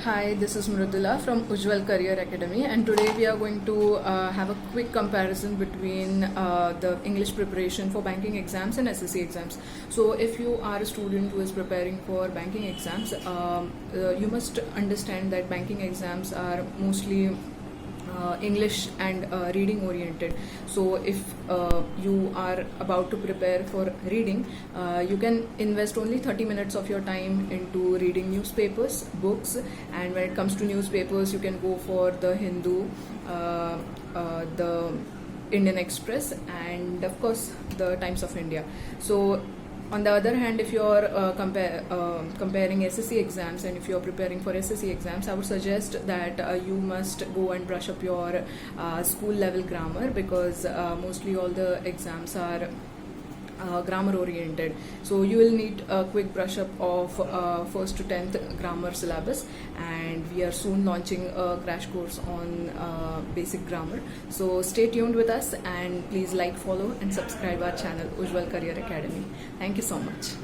Hi, this is Mrudula from Ujjwal Career Academy, and today we are going to have a quick comparison between the English preparation for banking exams and SSC exams. So, if you are a student who is preparing for banking exams, you must understand that banking exams are mostly English and reading oriented. So if you are about to prepare for reading, you can invest only 30 minutes of your time into reading newspapers, books, and when it comes to newspapers, you can go for the Hindu, the Indian Express, and of course the Times of India. So on the other hand, if you're comparing SSC exams and if you're preparing for SSC exams, I would suggest that you must go and brush up your school level grammar, because mostly all the exams are grammar oriented. So you will need a quick brush up of 1st to 10th grammar syllabus, and we are soon launching a crash course on basic grammar. So stay tuned with us, and please like, follow and subscribe our channel Ujjwal Career Academy. Thank you so much.